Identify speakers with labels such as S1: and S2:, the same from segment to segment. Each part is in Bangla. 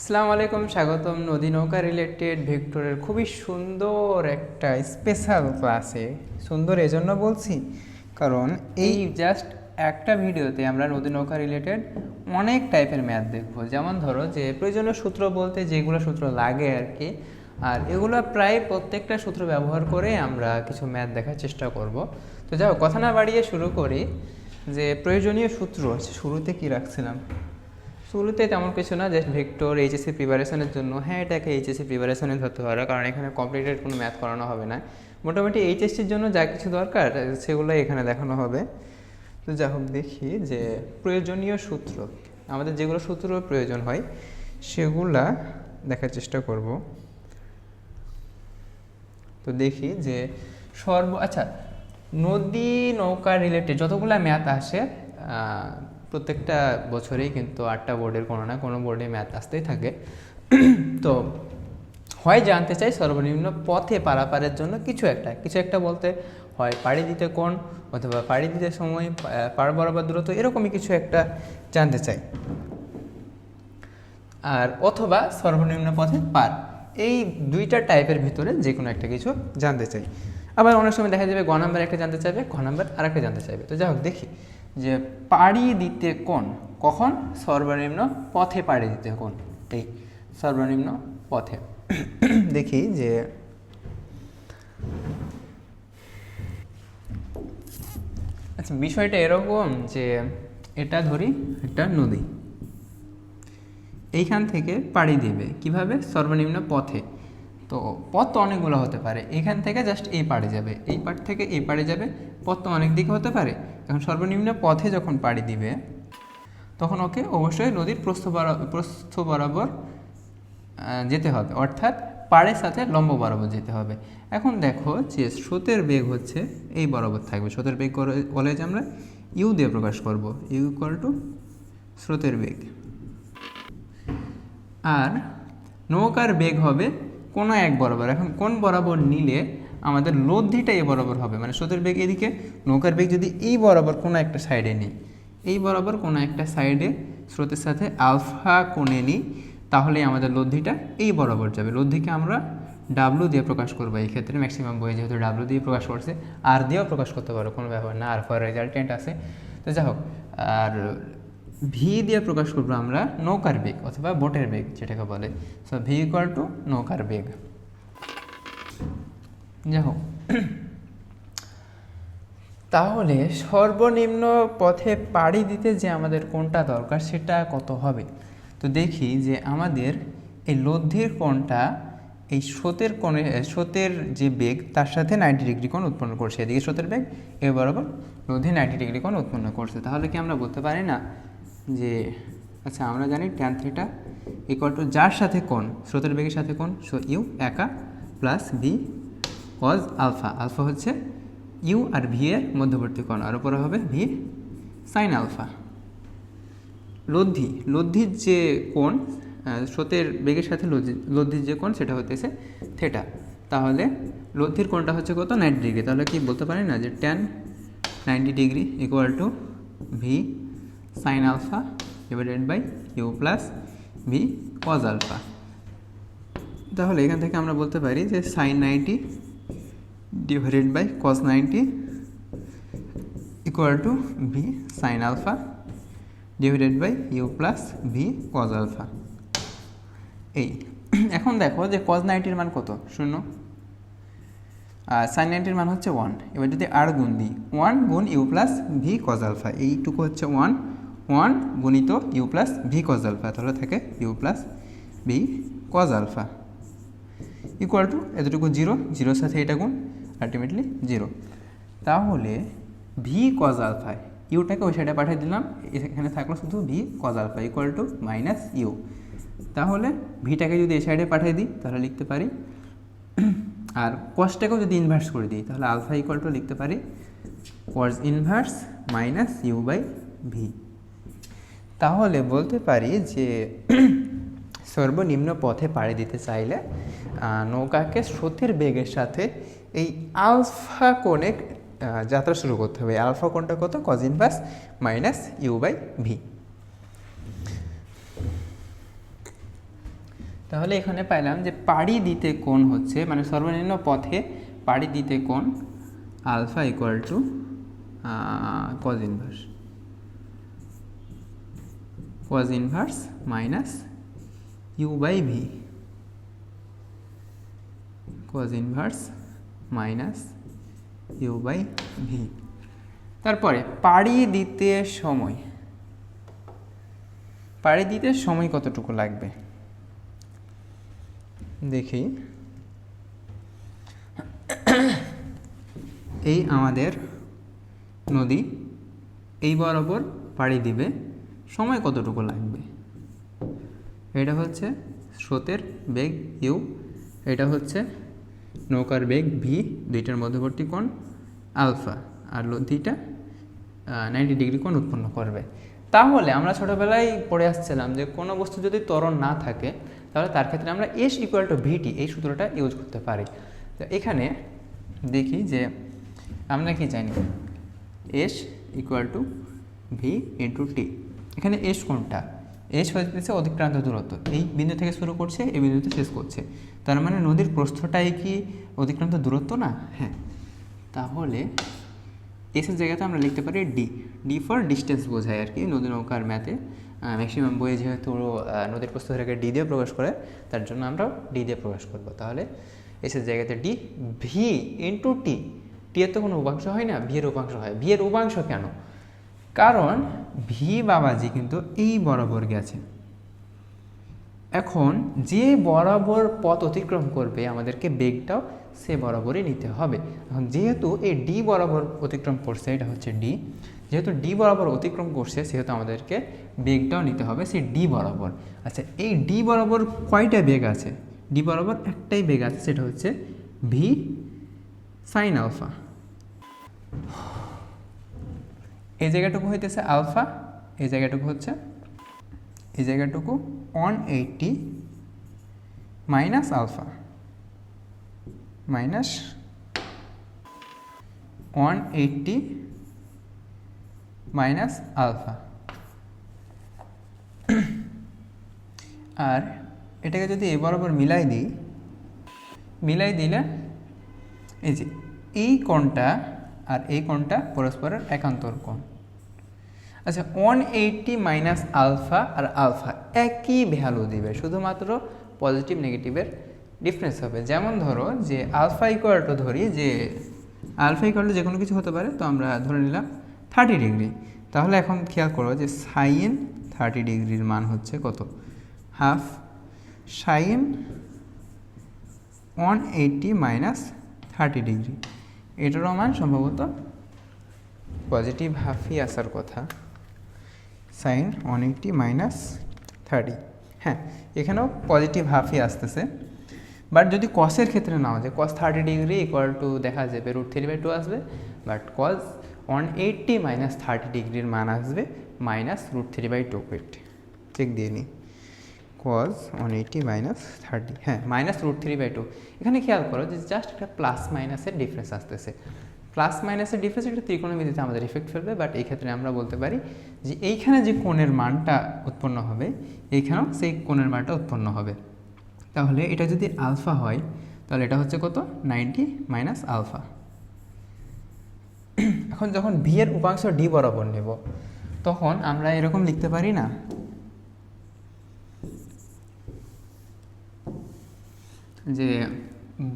S1: আসসালামু আলাইকুম, স্বাগতম নদী নৌকা রিলেটেড ভেক্টরের খুবই সুন্দর একটা স্পেশাল ক্লাসে। সুন্দর এজন্য বলছি কারণ এই জাস্ট একটা ভিডিওতে আমরা নদী নৌকা রিলেটেড অনেক টাইপের ম্যাথ দেখবো। যেমন ধরো যে প্রয়োজনীয় সূত্র বলতে যেগুলো সূত্র লাগে আর কি, আর এগুলো প্রায় প্রত্যেকটা সূত্র ব্যবহার করে আমরা কিছু ম্যাথ দেখার চেষ্টা করব। তো যাও কথা না বাড়িয়ে শুরু করি। যে প্রয়োজনীয় সূত্র শুরুতে কি রাখছিলাম, শুরুতে তেমন কিছু না, জাস্ট ভেক্টর এইচএসসি প্রিপারেশনের জন্য। হ্যাঁ, এটাকে এইচএসসি প্রিপারেশনে ধরতে পারো কারণ এখানে কমপ্লিটেড কোনো ম্যাথ করানো হবে না। মোটামুটি এইচএসসির জন্য যা কিছু দরকার সেগুলো এখানে দেখানো হবে। তো যা হোক, দেখি যে প্রয়োজনীয় সূত্র, আমাদের যেগুলো সূত্র প্রয়োজন হয় সেগুলা দেখার চেষ্টা করব। তো দেখি যে আচ্ছা, নদী নৌকা রিলেটেড যতগুলো ম্যাথ আসে প্রত্যেকটা বছরেই কিন্তু 8টা বোর্ডের কোনো না কোনো বোর্ডে ম্যাথ আসতেই থাকে। তো হয় জানতে চাই সর্বনিম্ন পথে পারাপারের জন্য কিছু একটা বলতে হয় পাড়ি দিতে কোণ, অথবা পাড়ি দিতে সময়, পার বরাবর দূরত্ব, এরকমই কিছু একটা জানতে চাই, আর অথবা সর্বনিম্ন পথে পার। এই দুইটা টাইপের ভিতরে যে কোনো একটা কিছু জানতে চাই। আবার অনেক সময় দেখা যাবে গ নাম্বার একটা জানতে চাইবে, খ নাম্বার আর একটা জানতে চাইবে। তো যাই হোক, দেখি যে পাড়ি দিতে কোণ কখন, সর্বনিম্ন পথে পাড়ি দিতে কোণ, এই সর্বনিম্ন পথে। দেখি যে আচ্ছা, বিষয়টা এরকম যে এটা ধরি একটা নদী, এইখান থেকে পাড়ি দিবে কিভাবে, সর্বনিম্ন পথে। তো পথ তো অনেকগুলো হতে পারে, এখান থেকে জাস্ট এই পাড়ে যাবে, এই পাড় থেকে এই পাড়ে যাবে, পথ তো অনেক দিকে হতে পারে। এখন সর্বনিম্ন পথে যখন পাড়ি দিবে তখন ওকে অবশ্যই নদীর প্রস্থ বরাবর যেতে হবে, অর্থাৎ পাড়ের সাথে লম্ব বরাবর যেতে হবে। এখন দেখো যে স্রোতের বেগ হচ্ছে এই বরাবর থাকবে। স্রোতের বেগ বলে যে আমরা ইউ দিয়ে প্রকাশ করব, ইউ ইকুয়াল টু স্রোতের বেগ। আর নৌকার বেগ হবে কোনো এক বরাবর। এখন কোন বরাবর নিলে আমাদের লব্ধিটা এ বরাবর হবে, মানে স্রোতের বেগ এদিকে, নৌকার বেগ যদি এই বরাবর কোনো একটা সাইডে নিই, এই বরাবর কোনো একটা সাইডে স্রোতের সাথে আলফা কোণে নিই, তাহলে আমাদের লব্ধিটা এই বরাবর যাবে। লব্ধিকে আমরা ডাব্লু দিয়ে প্রকাশ করবো। এই ক্ষেত্রে ম্যাক্সিমাম বই যেহেতু ডাব্লু দিয়ে প্রকাশ করছে, আর দিয়েও প্রকাশ করতে পারো, কোনো ব্যাপার না, আর ফর রেজাল্টেন্ট আছে। তো যাই হোক, আর ভি দিয়ে প্রকাশ করবো আমরা নৌকার বেগ অথবা বোটের বেগ যেটাকে বলে। সো ভি ইকুয়াল টু নৌকার বেগ। যাই হোক, তাহলে সর্বনিম্ন পথে পাড়ি দিতে যে আমাদের কোণটা দরকার সেটা কত হবে। তো দেখি যে আমাদের এই লব্ধির কোণটা এই স্রোতের যে বেগ তার সাথে 90 ডিগ্রি কোণ উৎপন্ন করছে। এদিকে স্রোতের বেগ এ বরাবর লব্ধি 90 ডিগ্রি কোণ উৎপন্ন করছে। তাহলে কি আমরা বলতে পারি না যে, আচ্ছা আমরা জানি ট্যান থিটা ইকুয়াল টু যার সাথে কোণ, স্রোতের বেগের সাথে কোণ, সো ইউ একা plus V cos alpha. Alpha হচ্ছে ইউ আর ভি এর মধ্যবর্তী কোণ, আর উপরে হবে ভি সাইন আলফা। লব্ধির যে কোণ, স্রোতের বেগের সাথে লব্ধির যে কোণ সেটা হতেছে থেটা। তাহলে লব্ধির কোণটা হচ্ছে কত, 90 ডিগ্রি। তাহলে কি বলতে পারি না যে tan 90 degree equal to V sine alpha divided by U plus V cos alpha. তাহলে এখান থেকে আমরা বলতে পারি যে sine 90 divided by cos 90 equal to V sine alpha divided by U plus V cos alpha. এই এখন দেখো যে কজ 90-র মান কত, 0, আর সাইন 90-র মান হচ্ছে 1। এবার যদি আর গুণ দিই, 1 গুণ U plus V cos alpha, এইটুকু হচ্ছে 1 গুণিত U plus V cos alpha, তাহলে থাকে U plus V cos alpha equal to এতটুকু 0, 0-র সাথে এটা গুণ, আলটিমেটলি 0। তাহলে ভি কজ আলফা, ইউটাকে ওই সাইডে পাঠিয়ে দিলাম, এখানে থাকলো শুধু V cos alpha equal to minus U. তাহলে ভিটাকে যদি এই সাইডে পাঠিয়ে দিই তাহলে লিখতে পারি, আর কসটাকেও যদি ইনভার্স করে দিই তাহলে আলফা ইকুয়াল টু লিখতে পারি cos inverse minus U by V. তাহলে বলতে পারি যে সর্বনিম্ন পথে পাড়ি দিতে চাইলে নৌকাকে স্রোতের বেগের সাথে এই আলফা কোণে যাত্রা শুরু করতে হবে। আলফা কোণটা কত, cos inverse minus U by V. তাহলে এখানে পাইলাম যে পাড়ি দিতে কোণ হচ্ছে মানে সর্বনিম্ন পথে পাড়ি দিতে কোণ alpha equal to cos inverse minus U by V, cos inverse minus U by V. তারপরে পাড়ি দিতে সময় কতটুকু লাগবে দেখি। এই আমাদের নদী এই বরাবর পাড়ি দিবে, সময় কতটুকু লাগবে? এটা হচ্ছে স্রোতের বেগ ইউ, এটা হচ্ছে নৌকার বেগ ভি, দুইটার মধ্যবর্তী কোণ আলফা, আর নদীটা 90 ডিগ্রি কোণ উৎপন্ন করবে। তাহলে আমরা ছোটোবেলায় পড়ে আসছিলাম যে কোনো বস্তু যদি ত্বরণ না থাকে তাহলে তার ক্ষেত্রে আমরা এস ইকুয়াল টু ভিটি এই সূত্রটা ইউজ করতে পারি। তো এখানে দেখি যে আমরা কি জানি, S equal to V into T. এখানে এস কোনটা? এস হচ্ছে অতিক্রান্ত দূরত্ব, এই বিন্দু থেকে শুরু করছে এই বিন্দুতে শেষ করছে, তার মানে নদীর প্রস্থটাই কি অতিক্রান্ত দূরত্ব না? হ্যাঁ, তাহলে এসের জায়গাতে আমরা লিখতে পারি ডি। ডি ফর ডিস্টেন্স বোঝায় আর কি নদী নৌকার ম্যাথে, ম্যাক্সিমাম বইয়ে যেহেতু নদীর প্রস্থটাকে ডি দিয়ে প্রকাশ করে তার জন্য আমরা ডি দিয়ে প্রকাশ করব। তাহলে এসের জায়গাতে ডি, ভি ইন্টু টি। টি এর তো কোনো উপাংশ হয় না, ভি এর উপাংশ হয়। ভি এর উপাংশ কেন? কারণ ভি বাবাজি কিন্তু এই বরাবর গেছে, এখন যে বরাবর পথ অতিক্রম করবে আমাদেরকে বেগটাও সে বরাবরই নিতে হবে। এখন যেহেতু এই ডি বরাবর অতিক্রম করছে, এটা হচ্ছে ডি, যেহেতু ডি বরাবর অতিক্রম করছে সেহেতু আমাদেরকে বেগটাও নিতে হবে সেই ডি বরাবর। আচ্ছা, এই ডি বরাবর কয়টা বেগ আছে? ডি বরাবর একটাই বেগ আছে, সেটা হচ্ছে ভি সাইন আলফা। এই জায়গাটুকু হইতেছে আলফা, এই জায়গাটুকু হচ্ছে, এই জায়গাটুকু 180 minus alpha, minus 180 minus alpha. আর এটাকে যদি এ বরাবর মিলাই দিলে এই যে এই কোণটা আর এই কোণটা পরস্পরের একান্তর কোণ। আচ্ছা, 180 মাইনাস আলফা আর আলফা একই ভ্যালু দিবে, শুধুমাত্র পজিটিভ নেগেটিভের ডিফারেন্স হবে। যেমন ধরো যে আলফা ইকুয়াল টু, ধরি যে আলফা ইকুয়াল টু যে কোনো কিছু হতে পারে, তো আমরা ধরে নিলাম 30 ডিগ্রি। তাহলে এখন খেয়াল করো যে সাইন 30 ডিগ্রির মান হচ্ছে কত? হাফ সাইন 180 মাইনাস 30 ডিগ্রি, এটারও মান সম্ভবত পজিটিভ হাফই আসার কথা। সাইন 180 মাইনাস 30, হ্যাঁ এখানেও পজিটিভ হাফই আসতেছে। বাট যদি কসের ক্ষেত্রে নাও যে কস 30 ডিগ্রি ইকুয়াল টু দেখা যাবে √3/2 আসবে, বাট কস 180 মাইনাস 30 ডিগ্রির মান আসবে মাইনাস √3/2। চেক দিয়ে নিই, কস 180 মাইনাস 30, হ্যাঁ মাইনাস √3/2। এখানে খেয়াল করো যে জাস্ট একটা প্লাস মাইনাসের ডিফারেন্স আসতেছে। প্লাস মাইনাসের ডিফারেন্স একটা ত্রিকোণমিতিতে আমাদের ইফেক্ট ফেলবে, বাট এই ক্ষেত্রে আমরা বলতে পারি যে এইখানে যে কোণের মানটা উৎপন্ন হবে এইখানেও সেই কোণের মানটা উৎপন্ন হবে। তাহলে এটা যদি আলফা হয় তাহলে এটা হচ্ছে কত? 90 মাইনাস আলফা। এখন যখন ভি এর উপাংশ ডি বরাবর নেব তখন আমরা এরকম লিখতে পারি না, যে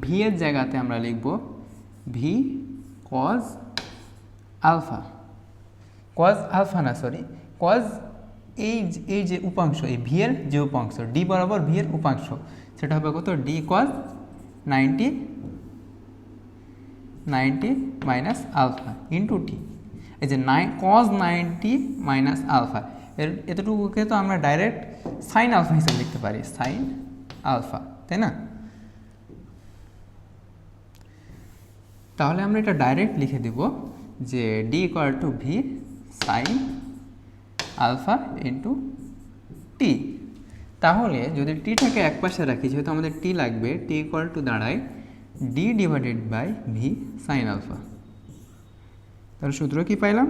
S1: ভি এর জায়গাতে আমরা লিখব V cos alpha, cos alpha না সরি কজ, এই যে উপাংশ, এই ভি এর যে উপাংশ ডি বরাবর ভি এর উপাংশ সেটা হবে কত? D cos 90 minus alpha into T. এই যে কজ 90 মাইনাস আলফা, এতটুকুকে তো আমরা ডাইরেক্ট সাইন আলফা হিসেবে লিখতে পারি, সাইন আলফা, তাই না? তাহলে আমরা এটা ডাইরেক্ট লিখে দিব যে D equal to V sine alpha into T. তাহলে যদি টিটাকে এক পাশে রাখি, যেহেতু আমাদের টি লাগবে, টি ইকুয়াল টু দাঁড়ায় D divided by V sine alpha. তাহলে সূত্র কি পাইলাম?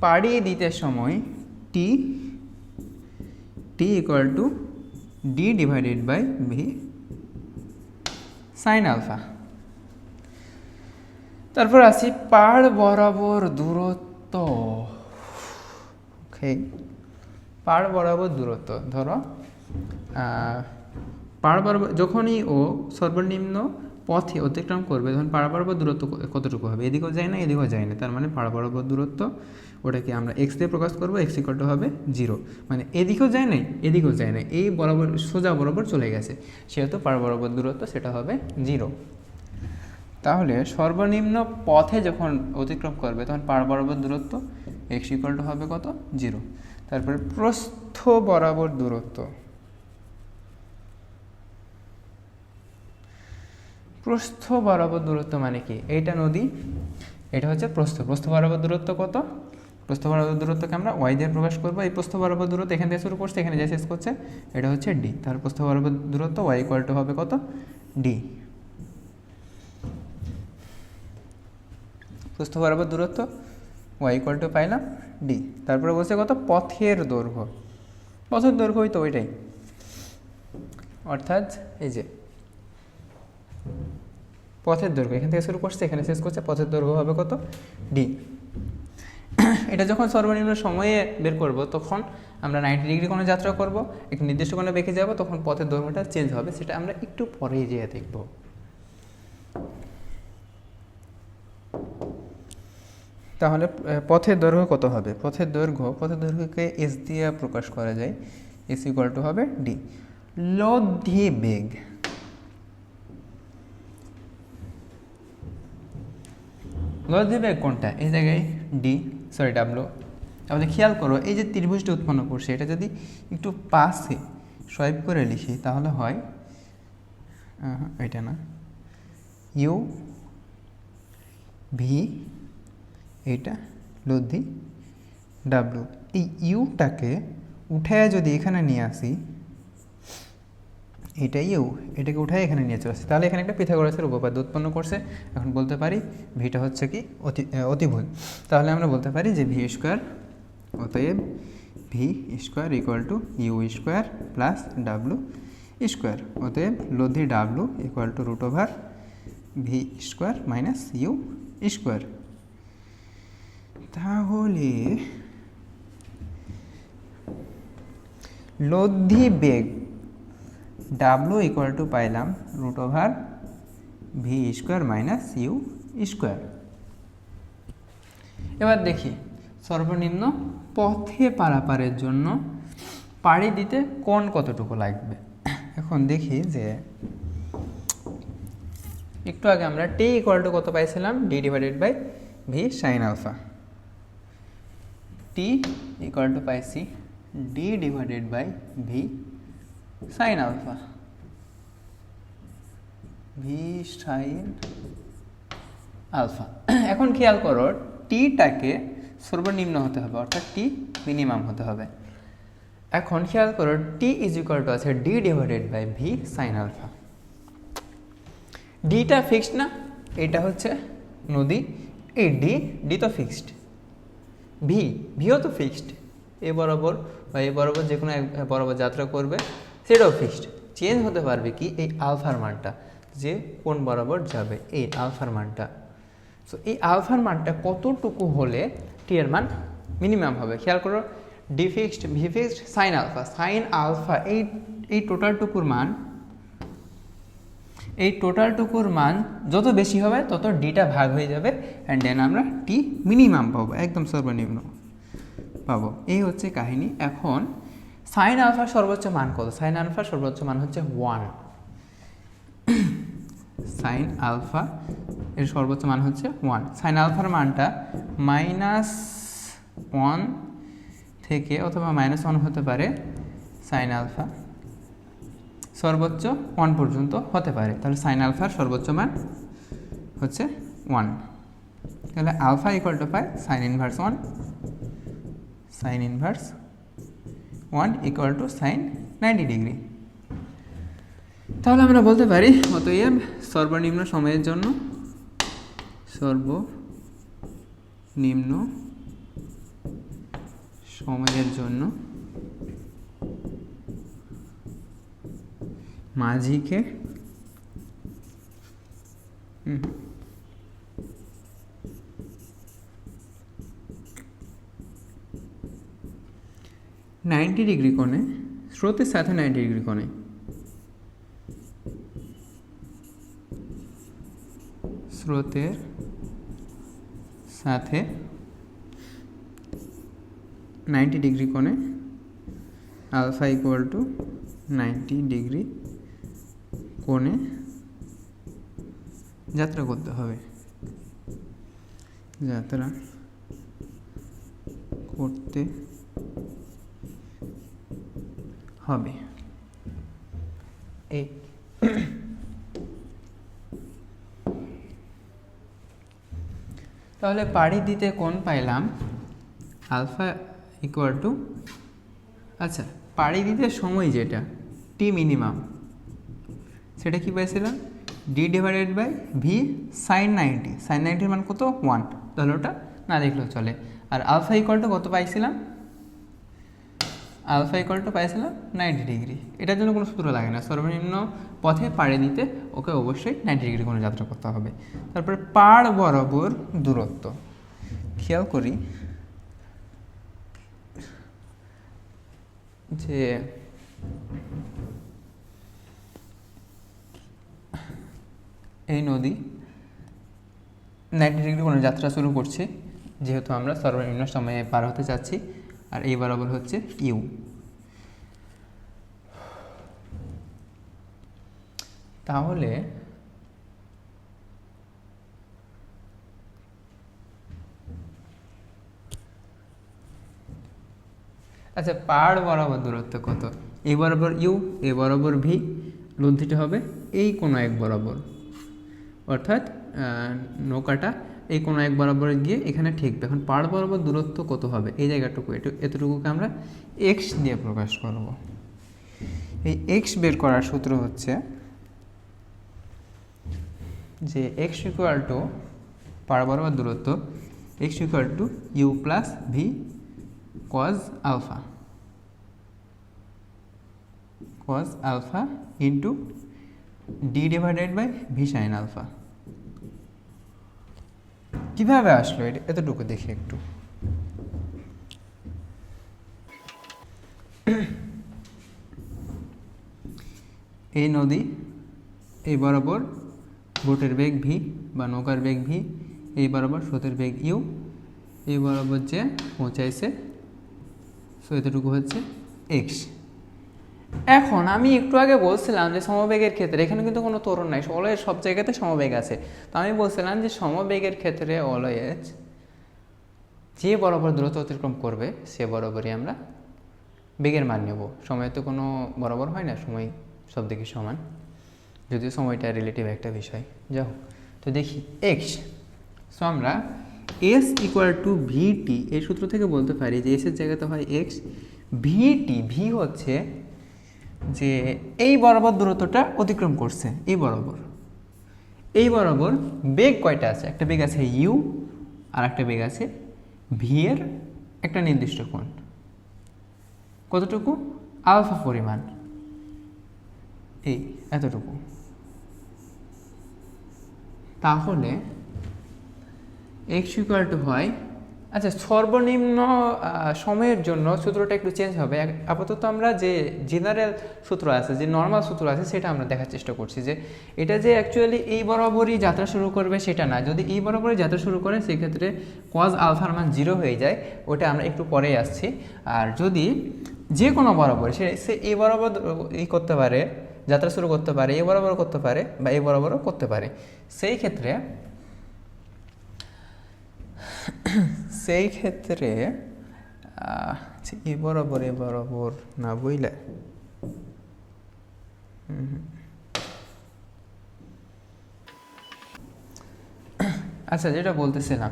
S1: পাড়ি দিতে সময় T T equal to D divided by V sine alpha. তারপর আসি পাড় বরাবর দূরত্ব। ওকে, পাড় বরাবর দূরত্ব ধরো পাড় বরাবর যখনই ও সর্বনিম্ন পথে অতিক্রম করবে তখন পাড় বরাবর দূরত্ব কতটুকু হবে? এদিকেও যায় না এদিকেও যায় না, তার মানে পাড় বরাবর দূরত্ব ওটাকে আমরা এক্স দিয়ে প্রকাশ করবো, এক্স ইকুয়াল টু হবে 0, মানে এদিকেও যায় নাই এদিকেও যায় না, এই বরাবর সোজা বরাবর চলে গেছে, সেহেতু পাড় বরাবর দূরত্ব সেটা হবে 0। তাহলে সর্বনিম্ন পথে যখন অতিক্রম করবে তখন পাড় বরাবর দূরত্ব এক্স ইকুয়াল টু হবে কত? 0। তারপরে প্রস্থ বরাবর দূরত্ব, প্রস্থ বরাবর দূরত্ব মানে কি? এইটা নদী, এটা হচ্ছে প্রস্থ, প্রস্থ বরাবর দূরত্ব কত? প্রস্থ বরাবর দূরত্বকে আমরা ওয়াই দিয়ে প্রকাশ করবো। এই প্রস্থ বরাবর দূরত্ব এখান থেকে শুরু করছে, এখানে যা শেষ করছে এটা হচ্ছে ডি, তার প্রস্থ বরাবর দূরত্ব ওয়াই ইকুয়াল টু হবে কত? ডি। প্রস্থ বরাবর দূরত্ব ওয়াই ইকুয়াল টু পাইলাম ডি। তারপরে বলছে কত? পথের দৈর্ঘ্য, পথের দৈর্ঘ্য তো ওইটাই, অর্থাৎ এই যে পথের দৈর্ঘ্য এখান থেকে শুরু করছে এখানে শেষ করছে, পথের দৈর্ঘ্য হবে কত? ডি। এটা যখন সর্বনিম্ন সময়ে বের করব তখন আমরা 90 ডিগ্রি কোণে যাত্রা করব, একটি নির্দিষ্ট কোণে বেঁকে যাব, তখন পথের দৈর্ঘ্যটা চেঞ্জ হবে, সেটা আমরা একটু পরেই যেয়ে দেখব। তাহলে পথের দৈর্ঘ্য কত হবে? পথের দৈর্ঘ্যকে এস দিয়ে প্রকাশ করা যায়, এস ইকুয়াল টু হবে ডি। লব্ধি বেগ, লব্ধি বেগ কোনটা? এই জায়গায় ডি, সরি ডাব্লু। তাহলে খেয়াল করো এই যে ত্রিভুজটা উৎপন্ন করছে এটা যদি একটু পাশে সোয়াইপ করে লিখি তাহলে হয় এটা না, ইউ ভি, এটা লব্ধি ডাব্লু। এই ইউটাকে উঠায় যদি এখানে নিয়ে আসি, এটা ইউ, এটাকে উঠায় এখানে নিয়ে চলে আসি, তাহলে এখানে একটা পিথাগোরাসের উপপাদ্য উৎপন্ন করছে। এখন বলতে পারি ভিটা হচ্ছে কি? অতিভুজ। তাহলে আমরা বলতে পারি যে ভি স্কোয়ার, অতএব V square equal to U square plus W square, অতএব লব্ধি W equal to root over V square minus U square. তাহলে লব্ধি বেগ ডাব্লু ইকুয়াল টু পাইলাম root over V square minus U square. এবার দেখি সর্বনিম্ন পথে পারাপারের জন্য পাড়ি দিতে কোণ কতটুকু লাগবে। এখন দেখি যে একটু আগে আমরা টি ইকুয়াল টু কত পাইছিলাম? D divided by V sine alpha. T equal to পাইছি D divided by V sine alpha, V sine alpha. এখন খেয়াল করো টিটাকে সর্বনিম্ন হতে হবে, অর্থাৎ টি মিনিমাম হতে হবে। এখন খেয়াল করো টি ইজ ইকুয়াল টু আছে D divided by V sine alpha. ডিটা ফিক্সড না, এটা হচ্ছে নদী, এই ডি তো ফিক্সড, ভিও তো ফিক্সড, এ বরাবর বা এ বরাবর যে কোনো এক বরাবর যাত্রা করবে সেটাও ফিক্সড। চেঞ্জ হতে পারবে কি? এই আলফার মানটা, যে কোন বরাবর যাবে এই আলফার মানটা। সো এই আলফার মানটা কতটুকু হলে টি এর মান মিনিমাম হবে? খেয়াল করো D fixed, V fixed, sine alpha, এই টোটালটুকুর মান যত বেশি হবে তত ডিটা ভাগ হয়ে যাবে, অ্যান্ড দেন আমরা টি মিনিমাম পাবো, একদম সর্বনিম্ন পাবো। এই হচ্ছে কাহিনী। এখন সাইন আলফার সর্বোচ্চ মান কত? সাইন আলফার সর্বোচ্চ মান হচ্ছে 1। সাইন আলফা এর সর্বোচ্চ মান হচ্ছে 1। সাইন আলফার মানটা -1 থেকে অথবা -1 হতে পারে, সাইন আলফা সর্বোচ্চ 1 পর্যন্ত হতে পারে। তাহলে সাইন আলফার সর্বোচ্চ মান হচ্ছে 1। তাহলে আলফা ইকুয়াল টু পাই sine inverse 1, sine inverse 1 equal to sine 90 degree. তাহলে আমরা বলতে পারি অতএব সর্বনিম্ন সময়ের জন্য সময়ের জন্য মাঝিকে 90 ডিগ্রি কোণে, স্রোতের সাথে 90 ডিগ্রি কোণে, স্রোতের সাথে 90 ডিগ্রি কোণে আলফা ইকুয়াল টু 90 ডিগ্রি কোণে যাত্রা করতে হবে, যাত্রা করতে হবে। এই তাহলে পাড়ি দিতে কোণ পাইলাম আলফা ইকুয়াল টু, আচ্ছা পাড়ি দিতে সময় যেটা টি মিনিমাম সেটা কি পাইছিলাম D divided by V sine 90, sine 90 মান কত 1, তাহলে ওটা না লিখলেও চলে। আর আলফা ইকুয়াল টু কত পাইছিলাম, আলফা ইকুয়াল টু পাইছিলাম 90 ডিগ্রি। এটার জন্য কোনো সূত্র লাগে না, সর্বনিম্ন পথে পাড়ি দিতে ওকে অবশ্যই 90 ডিগ্রি কোনো যাত্রা করতে হবে। তারপরে পাড় বরাবর দূরত্ব খেয়াল করি যে এই নদী 90 ডিগ্রি কোনো যাত্রা শুরু করছে, যেহেতু আমরা সর্বনিম্ন সময়ে পার হতে চাচ্ছি, আর এই বরাবর হচ্ছে ইউ। তাহলে আচ্ছা পাড় বরাবর দূরত্ব কত, এই বরাবর ইউ, এই বরাবর ভি, লব্ধিটা হবে এই কোনো এক বরাবর, অর্থাৎ নৌকাটা এই কোনো এক বরাবর গিয়ে এখানে ঠেকবে। এখন পাড় বরাবর দূরত্ব কত হবে, এই জায়গাটুকু এতটুকুকে আমরা এক্স দিয়ে প্রকাশ করব। এই এক্স বের করার সূত্র হচ্ছে যে এক্স ইকুয়াল টু পাড় বরাবর দূরত্ব, X equal to U plus V cos alpha, cos alpha into D divided by V sine alpha. কিভাবে আসলো এটা, এতটুকু দেখি একটু। এই নদী এই বরাবর বোটের বেগ ভি বা নৌকার বেগ ভি, এই বরাবর স্রোতের বেগ ইউ, এই বরাবর যে পৌঁছাইছে, সো এতটুকু হচ্ছে এক্স। এখন আমি একটু আগে বলছিলাম যে সমবেগের ক্ষেত্রে এখানে কিন্তু কোনো ত্বরণ নাই, অলওয়েজ সব জায়গাতে সমবেগ আছে। তো আমি বলছিলাম যে সমবেগের ক্ষেত্রে অলওয়েজ যে বরাবর দূরত্ব অতিক্রম করবে সে বরাবরই আমরা বেগের মান নেব। সময় তো কোনো বরাবর হয় না, সময় সব দিকে সমান, যদিও সময়টা রিলেটিভ একটা বিষয়। যাই হোক, তো দেখি এক্স, সো আমরা এস ইকুয়াল টু ভিটি এই সূত্র থেকে বলতে পারি যে এসের জায়গাতে হয় এক্স, ভিটি ভি হচ্ছে যে এই বরাবর দূরত্বটা অতিক্রম করছে, এই বরাবর, এই বরাবর বেগ কয়টা আছে, একটা বেগ আছে ইউ আর একটা বেগ আছে ভি এর একটা নির্দিষ্ট কোণ, কতটুকু আলফা পরিমাণ, এই এতটুকু। তাহলে এক্স ইকুয়াল টু হয়, আচ্ছা সর্বনিম্ন সময়ের জন্য সূত্রটা একটু চেঞ্জ হবে। আপাতত আমরা যে জেনারেল সূত্র আছে, যে নর্মাল সূত্র আছে, সেটা আমরা দেখার চেষ্টা করছি যে এটা যে অ্যাকচুয়ালি এই বরাবরই যাত্রা শুরু করবে সেটা না। যদি এই বরাবরই যাত্রা শুরু করে সেক্ষেত্রে কজ আলফার মান 0 হয়ে যায়, ওটা আমরা একটু পরেই আসছি। আর যদি যে কোনো বরাবর সে এই বরাবর ই করতে পারে, যাত্রা শুরু করতে পারে, এই বরাবর করতে পারে বা এই বরাবরও করতে পারে, সেই ক্ষেত্রে এ বরাবর না বুঝলে, আচ্ছা যেটা বলতেছিলাম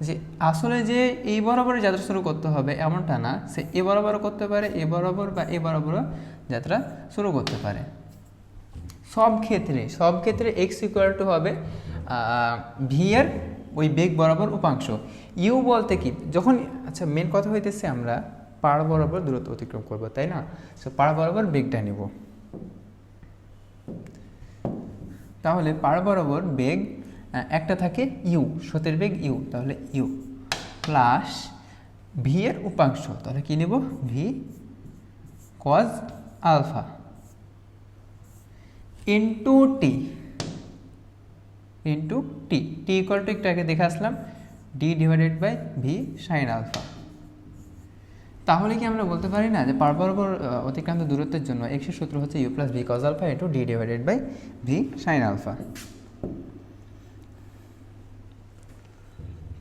S1: যে আসলে যে এই বরাবরে যাত্রা শুরু করতে হবে এমনটা না, সে এ বরাবরও করতে পারে, এ বরাবর বা এ বরাবরও যাত্রা শুরু করতে পারে। সব ক্ষেত্রে এক্স ইকুয়াল টু হবে ভি এর ওই বেগ বরাবর উপাংশ। ইউ বলতে কি, যখন আচ্ছা মেন কথা হইতেছে আমরা পাড় বরাবর দূরত্ব অতিক্রম করব, তাই না? সো পাড় বরাবর বেগটা নেব। তাহলে পাড় বরাবর বেগ একটা থাকে ইউ, স্রোতের বেগ ইউ, তাহলে ইউ প্লাস ভি এর উপাংশ, তাহলে কি নেব V cos alpha into T, into T, T equal to একটু আগে দেখে আসলাম D divided by V sine alpha. তাহলে কি আমরা বলতে পারি না যে পাড় বরাবর অতিক্রান্ত দূরত্বের জন্য এক্স এর সূত্র হচ্ছে U plus V cos alpha into D divided by V sine alpha.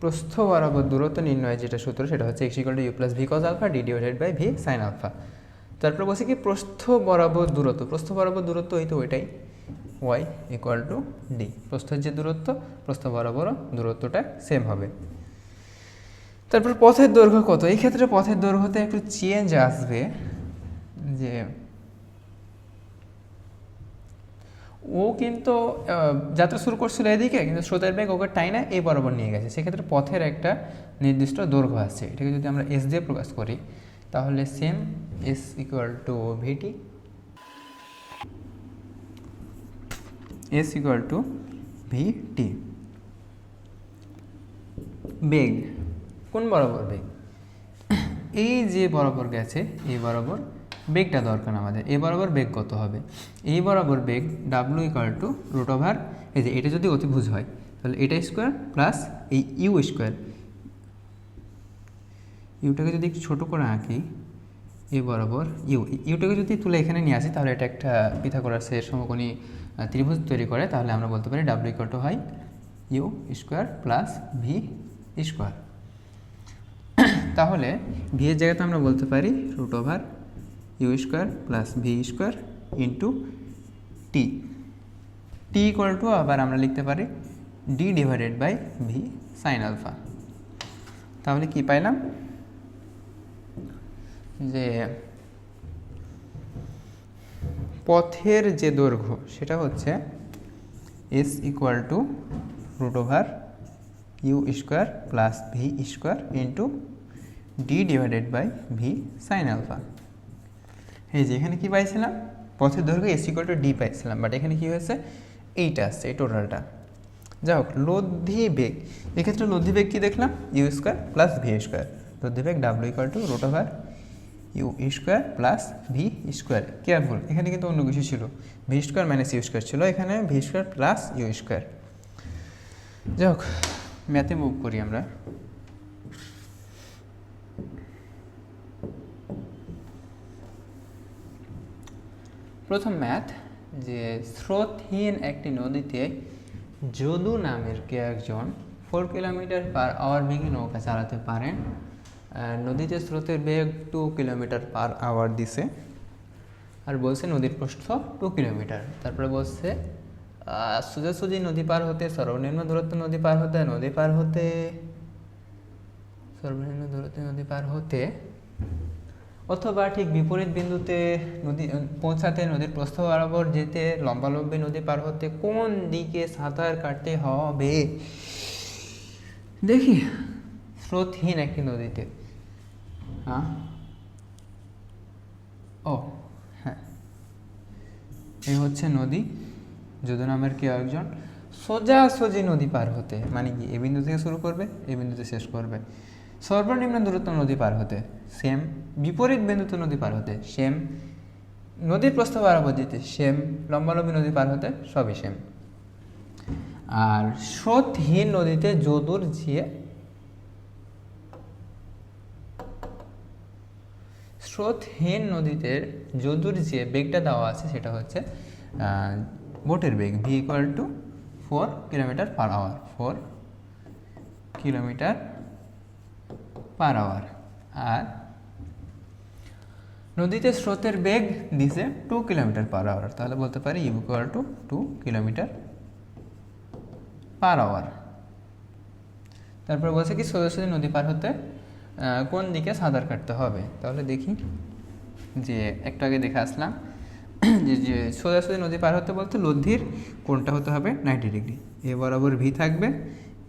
S1: প্রস্থ বরাবর দূরত্ব নির্ণয় যেটা সূত্র সেটা হচ্ছে X equal to U plus V cos alpha D divided by V sine alpha. তারপরে বলছি কি প্রস্থ বরাবর দূরত্ব এই তো ওইটাই ওয়াই ইকুয়াল টু ডি, প্রস্থের যে দূরত্ব প্রস্থ বরাবর দূরত্বটা সেম হবে। তারপর পথের দৈর্ঘ্য কত, এই ক্ষেত্রে পথের দৈর্ঘ্যতে একটু চেঞ্জ আসবে, যে ও কিন্তু যাত্রা শুরু করছিল এদিকে, কিন্তু স্রোতের বেগ ওকে টাইনা এই বরাবর নিয়ে গেছে, সেক্ষেত্রে পথের একটা নির্দিষ্ট দৈর্ঘ্য আছে, এটাকে যদি আমরা এস দিয়ে প্রকাশ করি তাহলে same S equal to V T, S equal to V T. বেগ কোন বরাবর বেগ, এই যে বরাবর গেছে এই বরাবর বেগটা দরকার আমাদের, এই বরাবর বেগ কত হবে, এই বরাবর বেগ W equal to root over, এই যে এটা যদি অতিভুজ হয় তাহলে এটা স্কোয়ার প্লাস এই ইউ স্কোয়ার, ইউটাকে যদি একটু ছোটো করে আঁকি এই বরাবর ইউটাকে যদি তুলে এখানে নিয়ে আসি তাহলে এটা একটা পিথাগোরাসের সমকোণী ত্রিভুজ তৈরি করে, তাহলে আমরা বলতে পারি ডাব্লু ইকুয়াল টু হয় U square plus V square. তাহলে ভি এর জায়গাতে আমরা বলতে পারি root over U square plus V square into T, T equal to আবার আমরা লিখতে পারি D divided by V sine alpha. তাহলে কি পাইলাম যে পথের যে দৈর্ঘ্য সেটা হচ্ছে S equal to root over U square plus V square into D divided by V sine alpha. এই যে এখানে কী পাইছিলাম পথের দৈর্ঘ্য এস ইকুয়াল টু ডি পাইছিলাম, বাট এখানে কী হয়েছে এইটা আসছে এই টোটালটা। যাই হোক লব্ধি বেগ, এক্ষেত্রে লব্ধি বেগ কী দেখলাম U square plus V square, লব্ধি বেগ W equal to root over U square plus V square. Careful, এখানে কিন্তু অন্য কিছু ছিল, V square minus U square ছিল, এখানে V square plus U square. যাই হোক ম্যাথে মুভ করি আমরা। প্রথম ম্যাথ, যে স্রোতহীন একটি নদীতে যদু নামের কে একজন 4 কিলোমিটার পার আওয়ার বেগে নৌকা চালাতে পারেন, নদীতে স্রোতের বেগ 2 কিলোমিটার পার আওয়ার দিছে, আর বলছে নদীর প্রস্থ 2 কিলোমিটার। তারপরে বলছে সোজাসুজি নদী পার হতে সর্বনিম্ন দূরত্ব নদী পার হতে অথবা ঠিক বিপরীত বিন্দুতে নদী পৌঁছাতে নদীর প্রস্থ বরাবর যেতে লম্বালম্বী নদী পার হতে কোন দিকে সাঁতার কাটতে হবে। দেখি স্রোতহীন একটি নদীতে, হ্যাঁ এই হচ্ছে নদী, যদু নামের কেউ একজন সোজাসুজি নদী পার হতে, মানে কি এই বিন্দু থেকে শুরু করবে এই বিন্দুতে শেষ করবে, সর্বনিম্ন দূরত্ব নদী পার হতে সেম, বিপরীত বিন্দুতে নদী পার হতে সেম, নদীর প্রস্থ বরাবর যেতে সেম, লম্বালম্বী নদী পার হতে সবই সেম। আর স্রোতহীন নদীতে যদুর যে বেগটা দেওয়া আছে সেটা হচ্ছে বোটের বেগ V equal to 4 kilometre per hour, 4 kilometre per hour, আর নদীতে স্রোতের বেগ দিছে 2 কিলোমিটার পার আওয়ার, তাহলে বলতে পারি U equal to 2 kilometre per hour. তারপরে বলছে কি সোজাসুজি নদী পার হতে কোন দিকে সাঁতার কাটতে হবে, তাহলে দেখি যে একটু আগে দেখে আসলাম যে সোজাসুজি নদী পার হতে বলতে লব্ধির কোনটা হতে হবে 90 ডিগ্রি, এ বরাবর ভি থাকবে,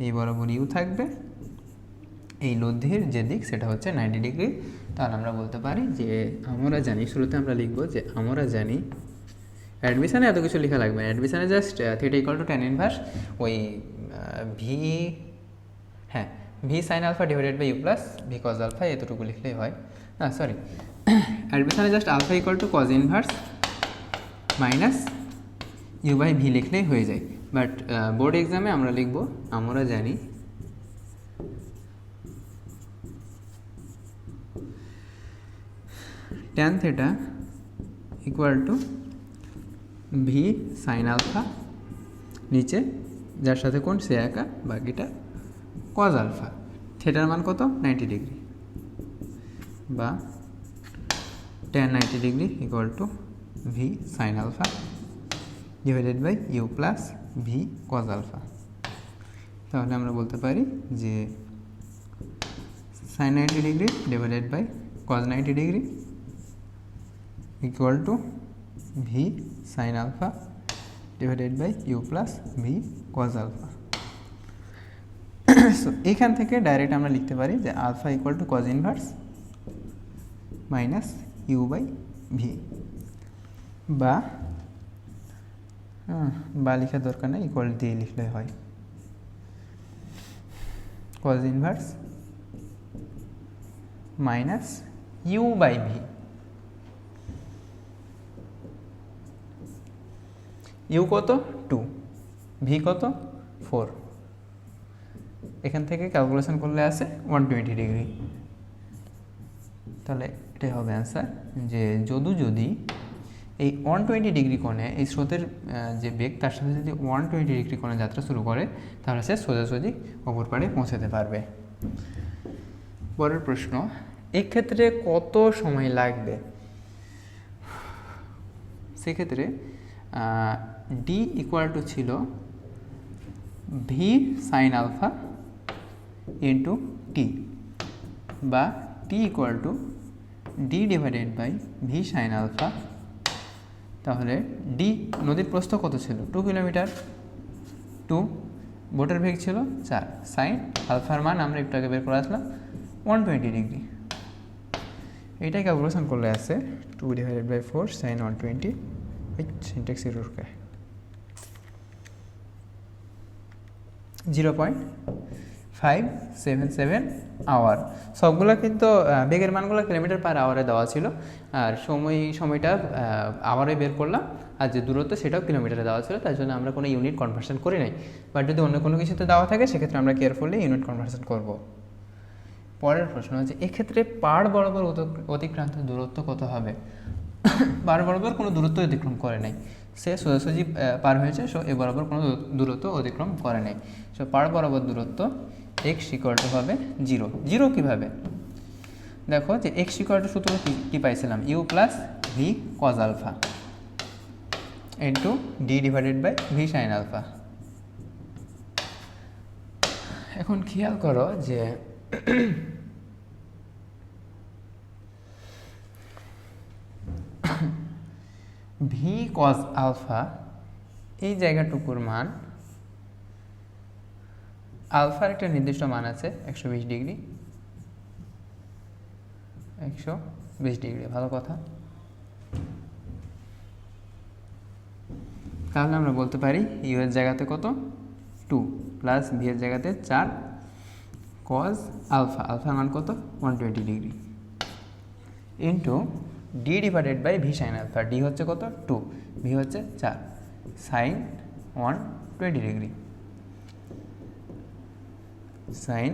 S1: এই বরাবর ইউ থাকবে, এই লব্ধির যে দিক সেটা হচ্ছে 90 ডিগ্রি তাহলে আমরা বলতে পারি যে আমরা জানি, শুরুতে আমরা লিখব যে আমরা জানি, অ্যাডমিশানে এত কিছু লেখা লাগবে না, অ্যাডমিশানে just theta equal to tan inverse ওই ভি, হ্যাঁ V sine alpha divided by U plus V cos alpha, এতটুকু লিখলেই হয়। সরি, অ্যাডমিশানে just alpha equal to cos inverse minus U by V লিখলেই হয়ে যায়। বাট বোর্ড এক্সামে আমরা লিখব আমরা জানি tan theta equal to V sine alpha, নিচে যার সাথে কোণ সে একা, বাকিটা কজ আলফা। থিটার মান কত? 90 ডিগ্রি, বা tan 90 degree equal to V sine alpha divided by U plus V cos alpha. তাহলে আমরা বলতে পারি যে sine 90 degree divided by cos 90 degree equal to V sine alpha divided by U plus V cos alpha. So এখান থেকে ডাইরেক্ট আমরা লিখতে পারি যে alpha equal to cos inverse minus U by V, বা লেখার দরকার নেই, ইকুয়াল দিয়ে লিখলে হয় cause inverse minus U by V. U কত? 2, ভি কত? 4। এখান থেকে ক্যালকুলেশন করলে আসে 120 ডিগ্রি। তাহলে এটাই হবে অ্যান্সার, যে যদি এই 120 ডিগ্রি কোণে এই স্রোতের যে বেগ তার সাথে যদি 120 ডিগ্রি কোণে যাত্রা শুরু করে, তাহলে সে সোজাসুজি অপর পাড়ে পৌঁছাতে পারবে। পরের প্রশ্ন, এক্ষেত্রে কত সময় লাগবে? সেক্ষেত্রে ডি ইকুয়াল টু ছিল V sine alpha into T, বা T equal to D divided by V sine alpha. তাহলে ডি, নদীর প্রস্থ কত ছিল? 2 কিলোমিটার, 2, বোটের বেগ ছিল 4, সাইন আলফার মান আমরা একটু আগে বের করে আসলাম 120 ডিগ্রি। এইটাই ক্যালকুলেশন করলে আসে 2 divided by 4 sine 120, syntax error কে 0.577 আওয়ার। সবগুলো কিন্তু বেগের মানগুলো কিলোমিটার পার আওয়ারে দেওয়া ছিল, আর সময়টা আওয়ারে বের করলাম, আর যে দূরত্ব সেটাও কিলোমিটারে দেওয়া ছিল, তাই জন্য আমরা কোনো ইউনিট কনভার্সন করি নাই। বাট যদি অন্য কোনো কিছুতে দেওয়া থাকে সেক্ষেত্রে আমরা কেয়ারফুলি ইউনিট কনভার্সন করব। পরের প্রশ্ন হচ্ছে, এক্ষেত্রে পাড় বরাবর অতিক্রান্ত দূরত্ব কত হবে? পাড় বরাবর কোনো দূরত্ব অতিক্রম করে নাই, সে সোজাসুজি পার হয়েছে, সো এ বরাবর কোনো দূরত্ব অতিক্রম করে নাই। সো পাড় বরাবর দূরত্ব এক্স ইকুয়াল টু হবে 0। 0 কীভাবে? দেখো যে এক্স ইকুয়াল টু সূত্র কী পাইছিলাম? U plus V cos alpha into D divided by V sine alpha. এখন খেয়াল করো যে ভি কজ আলফা এই জায়গাটুকুর মান, আলফার একটা নির্দিষ্ট মান আছে 120 ডিগ্রি, 120 ডিগ্রি, ভালো কথা। তাহলে আমরা বলতে পারি ইউ এর জায়গাতে কত? 2 প্লাস ভি এর জায়গাতে 4 কজ আলফা, আলফার মান কত? 120 degree into D divided by V sine alpha. D হচ্ছে কত? 2, ভি হচ্ছে 4, সাইন 120 ডিগ্রি, সাইন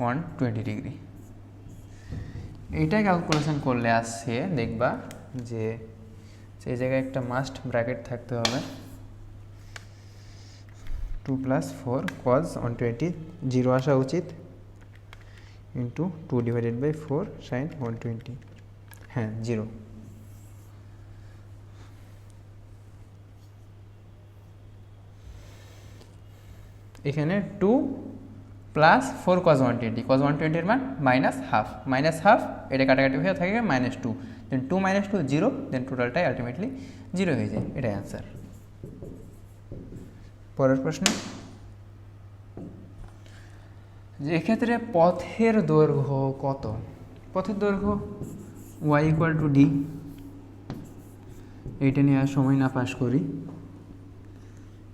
S1: 120 ডিগ্রি। এইটা ক্যালকুলেশন করলে আসছে, দেখবা যে সেই জায়গায় একটা মাস্ট ব্র্যাকেট থাকতে হবে, 2 প্লাস 4 কজ 120, 0 আসা উচিত, ইন্টু 2 ডিভাইডেড বাই 4 সাইন 120, হ্যাঁ 0। এখানে 2 প্লাস 4 কজ 120, কজ 120 এর মান মাইনাস হাফ, এটা কাটাকাটি হয়ে থাকে -2, দেন 2 - 2 0, দেন টোটালটাই আলটিমেটলি 0 হয়ে যায়। এটাই অ্যান্সার। পরের প্রশ্ন, যে এক্ষেত্রে পথের দৈর্ঘ্য কত? পথের দৈর্ঘ্য y ইকুয়াল টু ডি, এইটা নিয়ে আর সময় না পাস করি।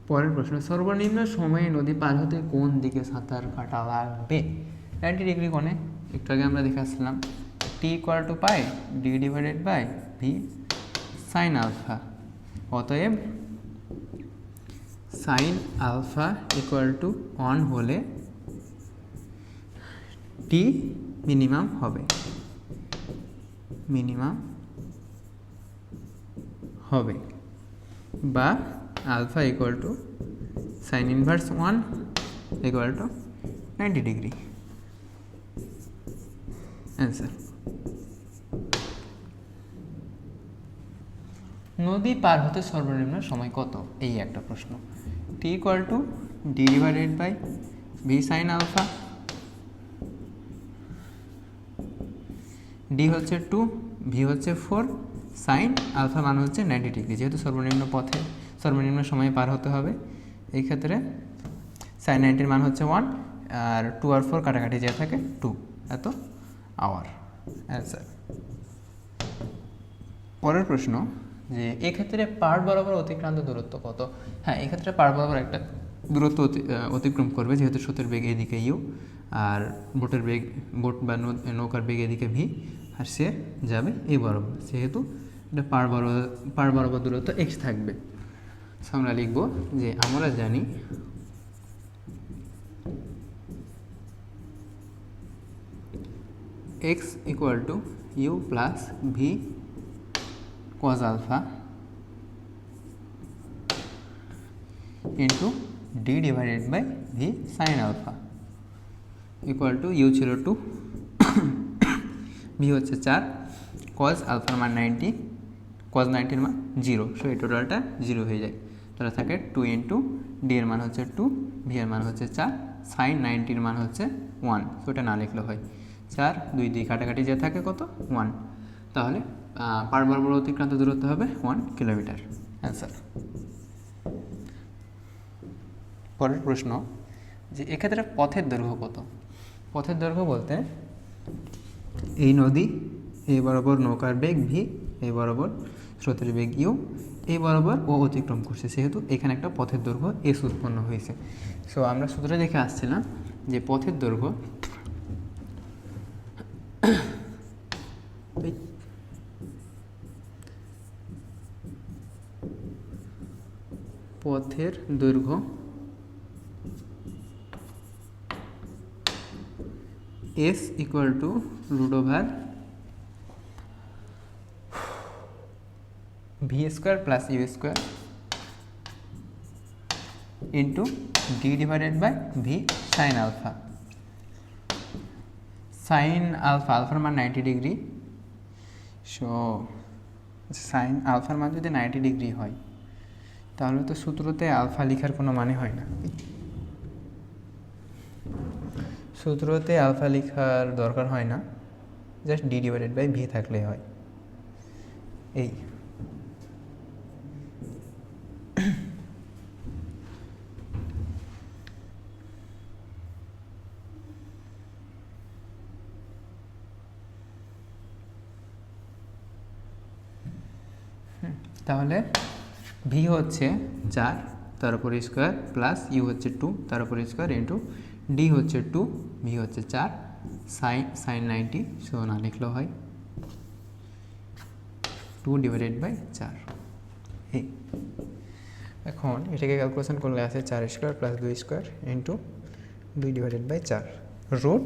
S1: পরের প্রশ্ন, সর্বনিম্ন সময়ে নদী পার হতে কোন দিকে সাঁতার কাটা লাগবে? 90 ডিগ্রি কোণে, একটু আগে আমরা দেখে আসলাম। টি ইকুয়াল টু পাই D divided by V sine alpha. অতএব সাইন আলফা ইকুয়াল টু 1 হলে টি মিনিমাম হবে, বা alpha equal to sine inverse 1 equal to 90 degree. Answer. নদী পার হতে সর্বনিম্ন সময় কত? এই একটা প্রশ্ন। T equal to D divided by V sine alpha, D হচ্ছে 2, ভি হচ্ছে 4, সাইন আলফা মান হচ্ছে 90 ডিগ্রি। যেহেতু সর্বনিম্ন সময়ে পার হতে হবে, এই ক্ষেত্রে সাইন 90-র মান হচ্ছে 1, আর 2 আর 4 কাটাকাটি যে থাকে 2, এত আওয়ার। অ্যান্সার। পরের প্রশ্ন, যে এক্ষেত্রে পাড় বরাবর অতিক্রান্ত দূরত্ব কত? হ্যাঁ, এক্ষেত্রে পাড় বরাবর একটা দূরত্ব অতিক্রম করবে, যেহেতু স্রোতের বেগ এদিকে ইউ, আর বোট বা নৌকার বেগ এদিকে ভি, আর সে যাবে এই বরাবর, সেহেতু এটা পাড় বরাবর দূরত্ব এক্স থাকবে। আমরা লিখব যে আমরা জানি X equal to U plus V cos alpha into d divided by v sin alpha equal to u ছিল 2, v হচ্ছে 4, cos alpha মান 90, cos 90-র মান 0, সো এই টোটালটা 0 হয়ে যায়। তাহলে থাকে 2 ইন্টু d এর মান হচ্ছে 2, v এর মান হচ্ছে 4, sin 90-র মান হচ্ছে 1, সো এটা না লিখলে হয় 4, 2 দিয়ে কাটাকাটি যে থাকে কত 1, তাহলে পাড় বরাবর অতিক্রান্ত দূরত্ব হবে 1 কিলোমিটার। অ্যান্সার। পরের প্রশ্ন, যে এক্ষেত্রে পথের দৈর্ঘ্য কত? পথের দৈর্ঘ্য বলতে এই নদী, এই বরাবর নৌকার বেগ ভি, এই বরাবর স্রোতের বেগ ইউ, এই বরাবর ও অতিক্রম করছে, সেহেতু এখানে একটা পথের দৈর্ঘ্য এস উৎপন্ন হয়েছে। সো আমরা সূত্রে দেখে আসছিলাম যে পথের দৈর্ঘ্য S equal to root over V square plus U square into D divided by V sine alpha. Sine আলফার মান 90 ডিগ্রি, সো সাইন আলফার মান যদি 90 ডিগ্রি হয়, তাহলে তো সূত্রতে আলফা লেখার কোনো মানে হয় না। সূত্রতে আলফা লেখার দরকার হয় না, just D divided by V থাকলেই হয়। এই তাহলে ভি হচ্ছে 4 তার উপর স্কোয়ার প্লাস ইউ হচ্ছে 2 তার উপর স্কোয়ার ইন্টু ডি হচ্ছে 2, ভি হচ্ছে 4, সাইন 90, সো না লিখলেও হয় 2 ডিভাইডেড বাই 4। এই এখন এটাকে ক্যালকুলেশন করলে আসে 4 square plus 2 square into 2 divided by 4 root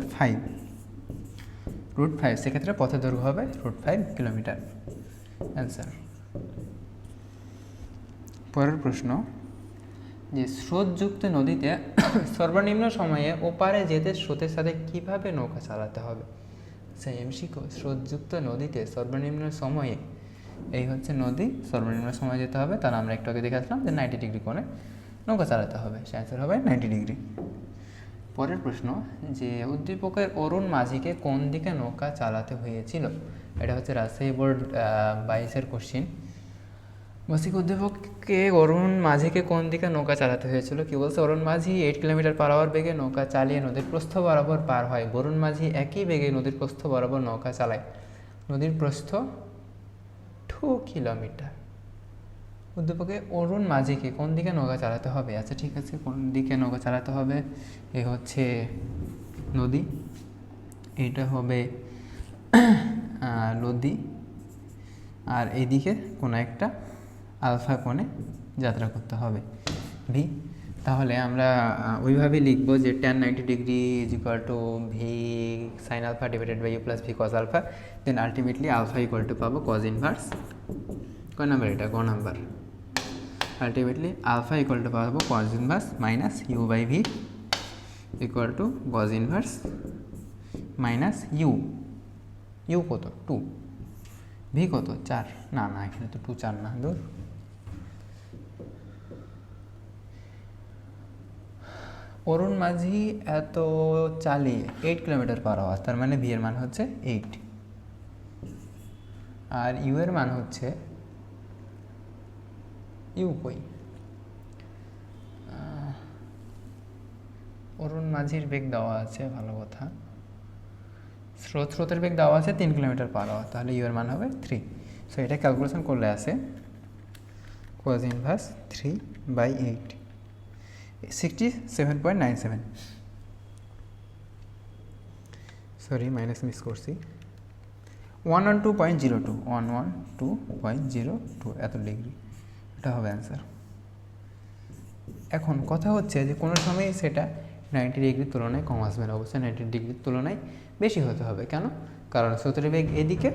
S1: 5। সেক্ষেত্রে পথের দৈর্ঘ্য হবে রুট 5 কিলোমিটার। অ্যান্সার। পরের প্রশ্ন, যে স্রোতযুক্ত নদীতে সর্বনিম্ন সময়ে ওপারে যেতে স্রোতের সাথে কিভাবে নৌকা চালাতে হবে? শিখো, স্রোতযুক্ত নদীতে সর্বনিম্ন সময়ে, এই হচ্ছে নদী, সর্বনিম্ন সময় যেতে হবে, তাহলে আমরা একটু আগে দেখে আসলাম যে 90 ডিগ্রি কোণে নৌকা চালাতে হবে, সে অ্যান্সার হবে 90 ডিগ্রি। পরের প্রশ্ন, যে উদ্দীপকের অরুণ মাঝিকে কোন দিকে নৌকা চালাতে হয়েছিল? এটা হচ্ছে রাজশাহী বোর্ড 22-এর কোশ্চিন। বসিক উদ্দীপককে অরুণ মাঝিকে কোন দিকে নৌকা চালাতে হয়েছিল? কি বলছে? অরুণ মাঝি 8 কিলোমিটার পার আওয়ার বেগে নৌকা চালিয়ে নদীর প্রস্থ বরাবর পার হয়। বরুণ মাঝি একই বেগে নদীর প্রস্থ বরাবর নৌকা চালায়। নদীর প্রস্থ 2 কিলোমিটার। উদ্দীপকে অরুণ মাঝিকে কোন দিকে নৌকা চালাতে হবে? আচ্ছা ঠিক আছে, কোন দিকে নৌকা চালাতে হবে? এ হচ্ছে নদী, এটা হবে নদী, আর এইদিকে কোনো একটা আলফা কোণে যাত্রা করতে হবে, ভি। তাহলে আমরা ওইভাবেই লিখবো যে tan 90 degree is equal to V sine alpha divided by U plus V cos alpha, then ultimately alpha equal to পাবো কজ ইনভার্স, কয় নাম্বার এটা? গ number. Ultimately alpha equal to পাবো cos inverse minus U by V equal to cos inverse minus U. U কত? 2। ভি কত? 4। না না, এখানে তো 2 4 না, দূর। অরুণ মাঝি এত চালিয়ে 8 কিলোমিটার পার আওয়ার, তার মানে ভি এর মান হচ্ছে 8, আর ইউ এর মান হচ্ছে, ইউ কই? অরুণ মাঝির বেগ দেওয়া আছে, ভালো কথা। স্রোতের বেগ দেওয়া আছে 3 কিলোমিটার পার আওয়ার, তাহলে ইউ এর মান হবে 3। সো এটা ক্যালকুলেশন করলে আসে cos inverse 3/8, 67.97। Sorry, minus miss করছি। 112.02, 112.02 এত ডিগ্রি, এটা হবে অ্যান্সার। এখন কথা হচ্ছে যে কোনো সময় সেটা 90 ডিগ্রির তুলনায় কম আসবে না, অবশ্যই 90 ডিগ্রির তুলনায় বেশি হতে হবে। কেন? কারণ স্রোতের বেগ এদিকে,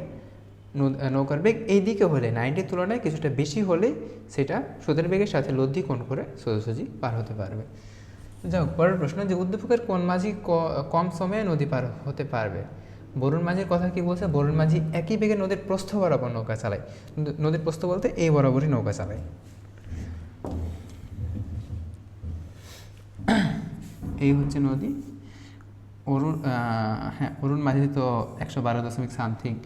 S1: নৌকার বেগ এইদিকে হলে 90-র তুলনায় কিছুটা বেশি হলে সেটা স্রোতের বেগের সাথে লব্ধি কোণ করে সোজাসুজি পার হতে পারবে। যাই হোক, পরের প্রশ্ন যে উদ্দীপকের কোন মাঝি কম সময়ে নদী পার হতে পারবে? বরুণ মাঝির কথা কি বলছে? বরুণ মাঝি একই বেগে নদীর প্রস্থ বরাবর নৌকা চালায়। নদীর প্রস্থ বলতে এই বরাবরই নৌকা চালায়। এই হচ্ছে নদী। অরুণ মাঝি তো 112.something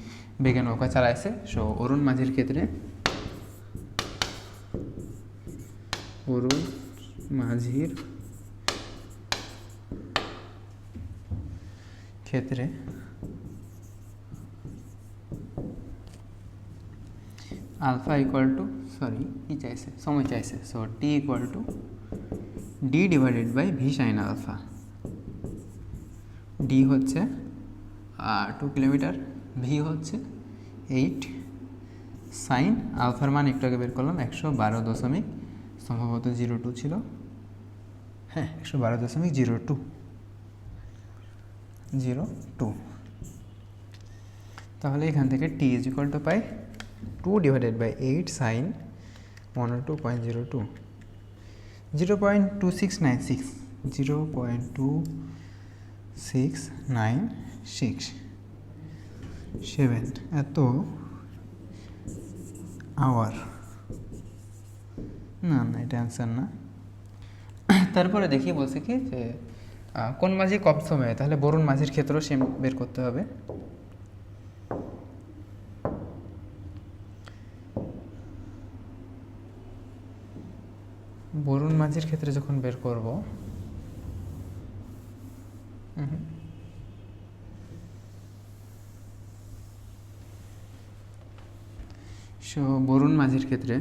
S1: বেগে নৌকা চালাইছে। সো অরুণ মাঝির ক্ষেত্রে, অরুণ মাঝির ক্ষেত্রে আলফা ইকুয়াল টু, সরি কি চাইছে? সময় চাইছে। So T equal to D divided by V sine alpha. D হচ্ছে 2 কিলোমিটার, ভি হচ্ছে 8, সাইন আলফার মান একটু আগে বের করলাম 112 সম্ভবত 02 ছিল, হ্যাঁ 112.02। তাহলে এখান থেকে টি ইজ ইকুয়াল টু পাই 2 ডিভাইডেড বাই 8 সাইন 102.02, 0.2696, 0.2697 এত আওয়ার। না না, এটা অ্যান্সার না। তারপরে দেখি বলছে কি যে কোন মাঝি কম সময়ে, তাহলে বরুণ মাঝির ক্ষেত্রেও সেম বের করতে হবে। বরুণ মাঝির ক্ষেত্রে যখন বের করব, সো বরুণ মাঝির ক্ষেত্রে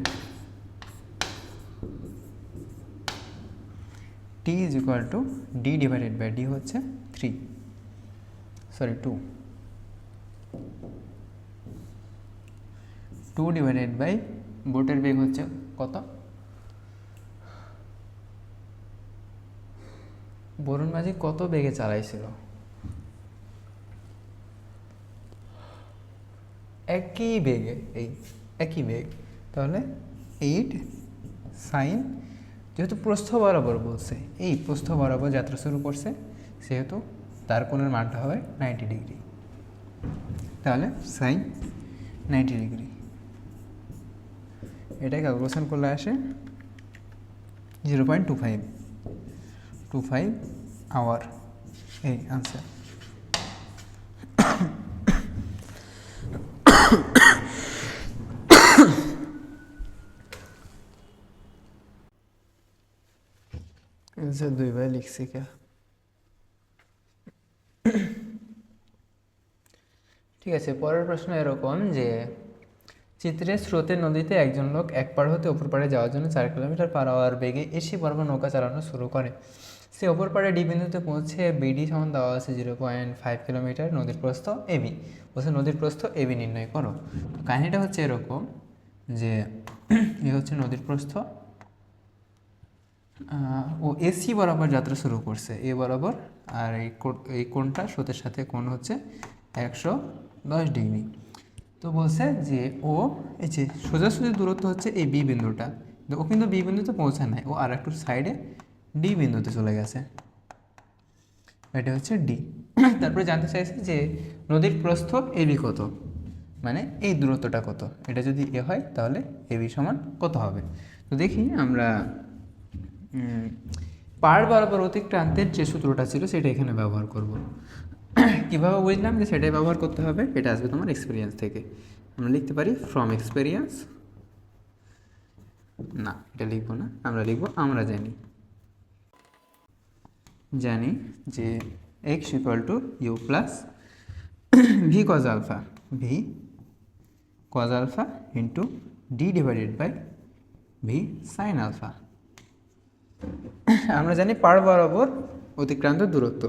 S1: T is equal to D divided by D হচ্ছে 2। ডিভাইডেড বাই বোটের বেগ হচ্ছে কত? বরুণ মাঝি কত বেগে চালাইছিল? একই বেগে, এই একই বেগ, তাহলে 8 সাইন, যেহেতু প্রস্থ বরাবর বলছে, এই প্রস্থ বরাবর যাত্রা শুরু করছে, সেহেতু তার কোণের মানটা হবে 90 ডিগ্রি, তাহলে সাইন 90 ডিগ্রি। এটা ক্যালকুলেশন করলে আসে 0.25 আওয়ার, এই আনসার। অ্যান্সার 2 লিখছি কে? ঠিক আছে, পরের প্রশ্ন এরকম যে চিত্রে স্রোতের নদীতে একজন লোক এক পাড় হতে অপর পাড়ে যাওয়ার জন্য 4 কিলোমিটার পার আওয়ার বেগে এসি বরাবর নৌকা চালানো শুরু করে। সে অপর পাড়ে ডি বিন্দুতে পৌঁছে বিডি সমান দেওয়া আছে 0.5 কিলোমিটার, নদীর প্রস্থ এবি। বলছে নদীর প্রস্থ এবি নির্ণয় করো। তো কাহিনিটা হচ্ছে এরকম যে এ হচ্ছে নদীর প্রস্থ, ও এসি বরাবর যাত্রা শুরু করছে এ বরাবর, আর এই কোণটা স্রোতের সাথে কোণ হচ্ছে 110 ডিগ্রি। তো বলছে যে ও এই যে সোজাসুজি দূরত্ব হচ্ছে এই বি বিন্দুটা, ও কিন্তু বি বিন্দুতে পৌঁছায় নাই, ও আর একটু সাইডে ডি বিন্দুতে চলে গেছে, এটা হচ্ছে ডি। তারপরে জানতে চাইছে যে নদীর প্রস্থ এবি কত, মানে এই দূরত্বটা কত, এটা যদি এ হয় তাহলে এবি সমান কত হবে। তো দেখি আমরা পাড় বরাবর অতিক্রান্তের যে সূত্রটা ছিল সেটা এখানে ব্যবহার করব। কীভাবে বুঝলাম যে সেটাই ব্যবহার করতে হবে, এটা আসবে তোমার এক্সপিরিয়েন্স থেকে। আমরা লিখতে পারি ফ্রম এক্সপিরিয়েন্স, না এটা লিখবো না, আমরা লিখবো আমরা জানি যে X equal to U plus V cos alpha, V cos alpha into D divided by V sine alpha. আমরা জানি পাড় বরাবর অতিক্রান্ত দূরত্ব,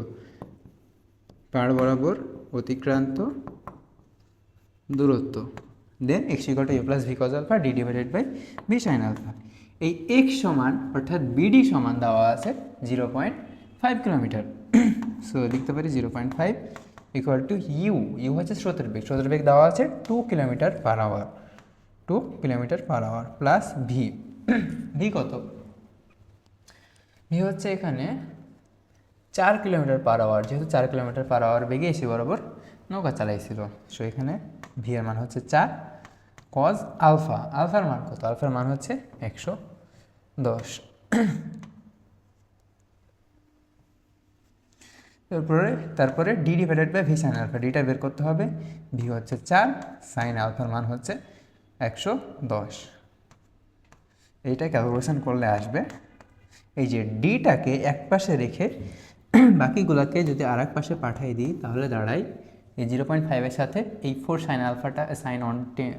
S1: পাড় বরাবর অতিক্রান্ত দূরত্ব, then X equal to U plus V cos alpha D divided by V sine alpha. এই এক্স সমান অর্থাৎ বিডি সমান দেওয়া আছে 0.5 কিলোমিটার। সো লিখতে পারি 0.5 ইকুয়াল টু ইউ, ইউ হচ্ছে স্রোতের বেগ, স্রোতের বেগ দেওয়া আছে 2 kilometre per hour, 2 kilometre per hour plus V, V কত, ভি হচ্ছে এখানে 4 কিলোমিটার পার আওয়ার, যেহেতু 4 কিলোমিটার পার আওয়ার বেগে এসে বরাবর নৌকা চালাইছিল, সো এখানে ভি এর মান হচ্ছে 4 কজ আলফা, আলফার মান কত, আলফার মান হচ্ছে 110। তারপরে D divided by V sine alpha, ডিটা বের করতে হবে, ভি হচ্ছে 4, সাইন আলফার মান হচ্ছে 110। এইটা ক্যালকুলেশন করলে আসবে, এই যে ডিটাকে এক পাশে রেখে বাকিগুলোকে যদি আর এক পাশে পাঠিয়ে দিই তাহলে দাঁড়াই এই 0.5-এর সাথে এই 4 সাইন আলফাটা, সাইন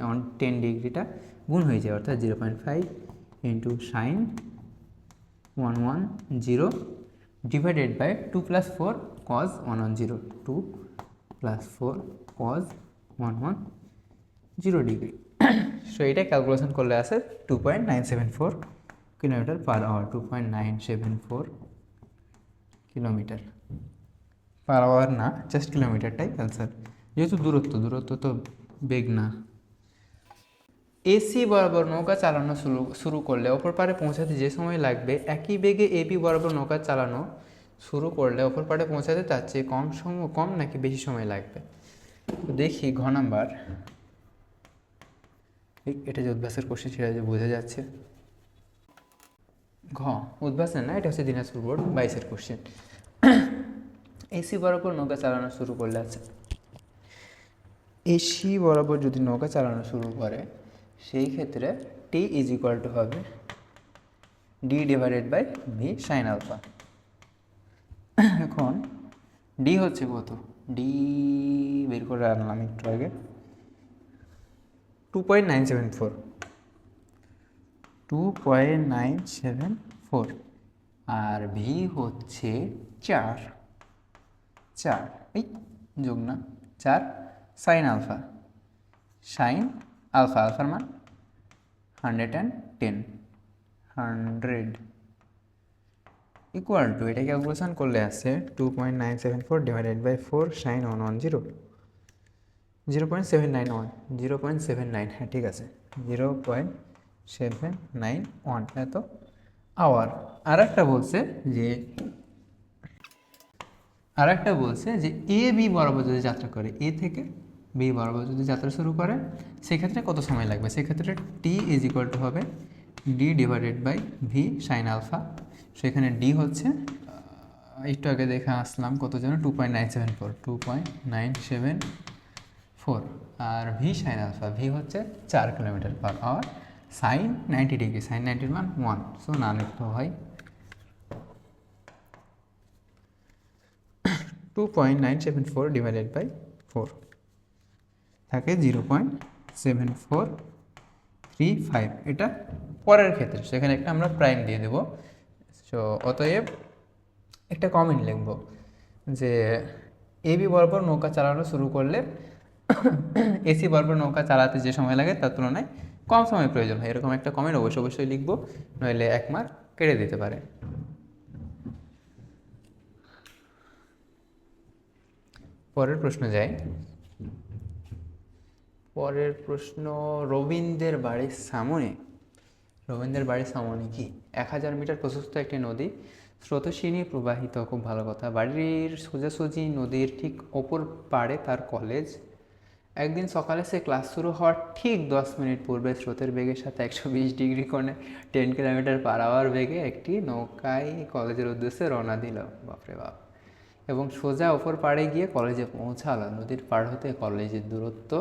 S1: অন 10 ডিগ্রিটা গুণ হয়ে যায়, অর্থাৎ 0.5 into sine 110 divided by 2 + 4 cos 110, 2 + 4 cos 110 degree. So এটা ক্যালকুলেশন করলে আসে 2.974 kilometre per hour, 2.974 kilometre per hour না, জাস্ট কিলোমিটারটাই অ্যান্সার, যেহেতু দূরত্ব তো বেগ না। এসি বরাবর নৌকা চালানো শুরু করলে অপর পাড়ে পৌঁছাতে যে সময় লাগবে, একই বেগে এবি বরাবর নৌকা চালানো শুরু করলে অপর পাড়ে পৌঁছাতে তার চেয়ে কম নাকি বেশি সময় লাগবে। তো দেখি ঘ নাম্বার, এটা যে উদ্ভাসের কোশ্চেন সেটা যে বোঝা যাচ্ছে। ঘ উদ্ভাসের না, এটা হচ্ছে দিনাজপুর বোর্ড 22-এর কোশ্চেন। এসি বরাবর নৌকা চালানো শুরু করলে, আছে এসি বরাবর যদি নৌকা চালানো শুরু করে সেই ক্ষেত্রে টি ইজ ইকুয়াল টু হবে D divided by V sine alpha. এখন ডি হচ্ছে কত, ডি বের করে আনলাম একটু আগে, 2.974, 2.974, আর ভি হচ্ছে 4 এই যোগ না 4 সাইন আলফা, আলফার মান 100 ইকুয়াল টু, এটা ক্যালকুলেশন করলে আসছে 2.974 ডিভাইডেড বাই 4 সাইন 110, 0.791, হ্যাঁ ঠিক আছে, 0.791 এত আওয়ার। আর একটা বলছে যে এ বি বরাবর যদি যাত্রা করে, এ থেকে বি বরাবর যদি যাত্রা শুরু করে সেক্ষেত্রে কত সময় লাগবে, সেক্ষেত্রে টি ইজ ইকুয়াল টু হবে D divided by V sine alpha. সেখানে ডি হচ্ছে একটু আগে দেখে আসলাম কত যেন 2.974, আর ভি সাইন আলফা, ভি হচ্ছে 4 kilometre per hour, sine 90 degree, sine 90-র মান 1, সো না লিখতে হয়। 2.974 ডিভাইডেড বাই 4 থাকে 0.7435। এটা পরের ক্ষেত্রে, সেখানে একটা আমরা প্রাইম দিয়ে দেব। সো অতএব একটা কমেন্ট লিখব যে এবি বরাবর নৌকা চালানো শুরু করলে এসি বরাবর নৌকা চালাতে যে সময় লাগে তার তুলনায় কম সময় প্রয়োজন হয়, এরকম একটা কমেন্ট অবশ্যই লিখবো, নইলে 1 মার্ক কেটে দিতে পারে। পরের প্রশ্ন যাই। পরের প্রশ্ন, রবীন্দ্রের বাড়ির সামনে কি 1000 মিটার প্রশস্ত একটি নদী, স্রোতস্বিনী প্রবাহিত, খুব ভালো কথা। বাড়ির সোজাসুজি নদীর ঠিক ওপর পাড়ে তার কলেজ। একদিন সকালে সে ক্লাস শুরু হওয়ার ঠিক 10 মিনিট পূর্বে স্রোতের বেগের সাথে 120 ডিগ্রি কোণে 10 কিলোমিটার পার আওয়ার বেগে একটি নৌকায় কলেজের উদ্দেশ্যে রওনা দিল। বাপরে বাপ। এবং সোজা ওপর পাড়ে গিয়ে কলেজে পৌঁছালো। নদীর পাড় হতে কলেজের দূরত্ব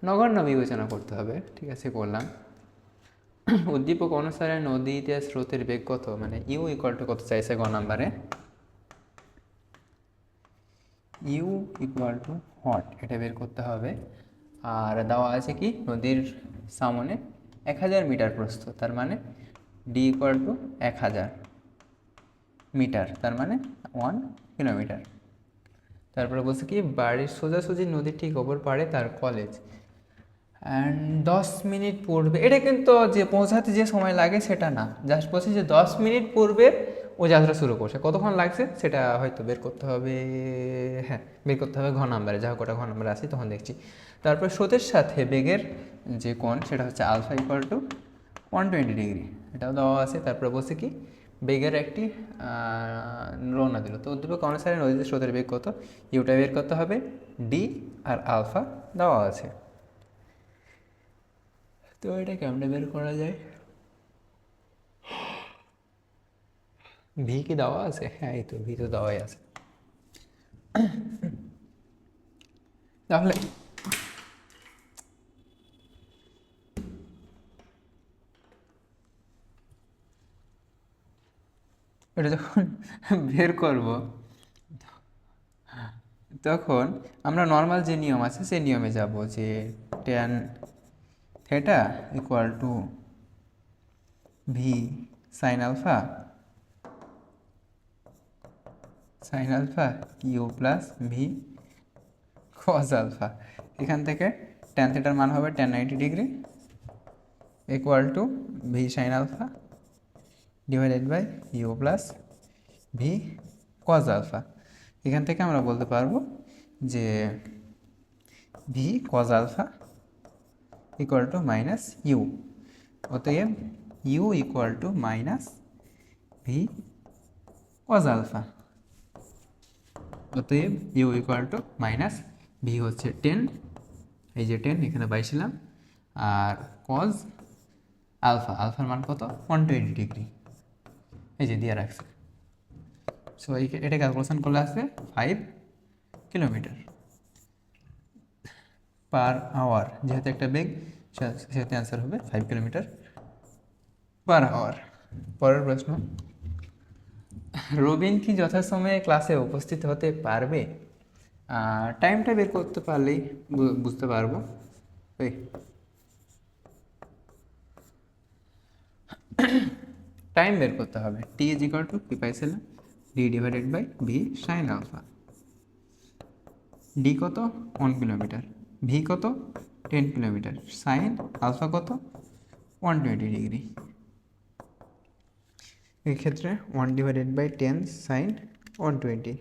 S1: নগণ্য বিবেচনা করতে হবে, ঠিক আছে, করলাম। উদ্দীপক অনুসারে নদীতে স্রোতের বেগ কত, মানে ইউ ইকুয়াল টু কত চাইছে গ নাম্বারে, ইউ ইকুয়াল টু হট, এটা বের করতে হবে। আর দেওয়া আছে কি নদীর সামনে 1000 মিটার প্রস্থ, তার মানে ডি ইকুয়াল টু 1000 মিটার, তার মানে 1 কিলোমিটার। তারপরে বলছে কি বাড়ির সোজাসুজি নদীর ঠিক ওপর পাড়ে তার কলেজ, অ্যান্ড 10 মিনিট পূর্বে, এটা কিন্তু যে পৌঁছাতে যে সময় লাগে সেটা না, জাস্ট বলছি যে 10 মিনিট পূর্বে ও যাত্রা শুরু করছে, কতক্ষণ লাগছে সেটা হয়তো বের করতে হবে। হ্যাঁ, বের করতে হবে ঘ নাম্বারে, যা কটা ঘ নাম্বারে আসি তখন দেখছি। তারপর স্রোতের সাথে বেগের যে কোণ সেটা হচ্ছে আলফা ইকুয়াল টু 120 ডিগ্রি, এটাও দেওয়া আছে। তারপরে বলছে কি বেগের একটি রওনা দিল। তো উদ্দীপক অনুসারে নদীতে স্রোতের বেগ কত, ইউটা বের করতে হবে, ডি আর আলফা দেওয়া আছে। তো এটা কেমনে বের করা যায়, ভি কি দেওয়া আছে? হ্যাঁ, এই তো ভি তো দেওয়াই আছে। তাহলে এটা যখন বের করব তখন আমরা নর্মাল যে নিয়ম আছে সেই নিয়মে যাব, যে tan theta equal to V sine alpha U plus V cos alpha. এখান থেকে tan থিটার মান হবে tan 90 degree equal to V sine alpha divided by U plus V cos alpha. এখান থেকে আমরা বলতে পারবো যে V cos alpha equal to minus U, অতএব U equal to minus V cos alpha, অতএব U equal to minus V হচ্ছে 10, এই যে 10 এখানে পাইছিলাম, আর কজ আলফার মান কত 120 ডিগ্রি, এই যে দিয়ে রাখছে। সো এটা ক্যালকুলেশন করলে আসবে 5 কিলোমিটার পার আওয়ার, যেহেতু একটা বেগ সেহেতু অ্যান্সার হবে 5 কিলোমিটার পার আওয়ার। পরের প্রশ্ন, রবিন কি যথাসময়ে ক্লাসে উপস্থিত হতে পারবে? টাইমটা বের করতে পারলেই বুঝতে পারবো। টাইম বের করতে হবে, টি ইজ ইকুয়াল টু কি পাইছিলাম, D divided by V sine alpha. D কত 1 কিলোমিটার, ভি কত 10 কিলোমিটার, সাইন আলফা কত 120 ডিগ্রি। এক্ষেত্রে 1 ডিভাইডেড বাই 10 সাইন 120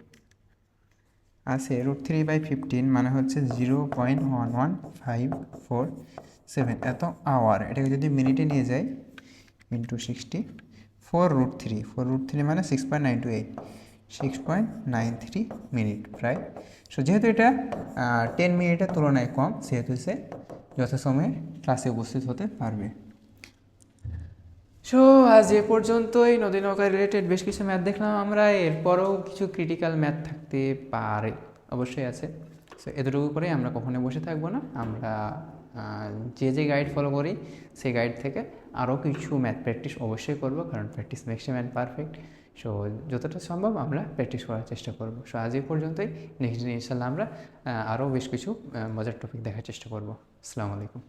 S1: আছে √3/15, মানে হচ্ছে 0.11547 এত আওয়ার। এটাকে যদি মিনিটে নিয়ে যাই ইন্টু 60, 4√3 মানে 6.93 মিনিট প্রায়। সো যেহেতু এটা 10 মিনিটের তুলনায় কম, সেহেতু সে যথাসময়ে ক্লাসে উপস্থিত হতে পারবে। সো আজ এ পর্যন্তই নদী নৌকা রিলেটেড বেশ কিছু ম্যাথ দেখলাম আমরা, এরপরেও কিছু ক্রিটিক্যাল ম্যাথ থাকতে পারে, অবশ্যই আছে। সো এতটুকু করে আমরা কখনোই বসে থাকবো না, আমরা যে গাইড ফলো করি সেই গাইড থেকে আরও কিছু ম্যাথ প্র্যাকটিস অবশ্যই করব, কারণ practice makes a man perfect. So যতটা সম্ভব আমরা প্র্যাকটিস করার চেষ্টা করব। সো আজ এই পর্যন্তই। নেক্সট দিন ইনশাল্লাহ আমরা আরও বেশ কিছু মজার টপিক দেখার চেষ্টা করব। আসসালামু আলাইকুম।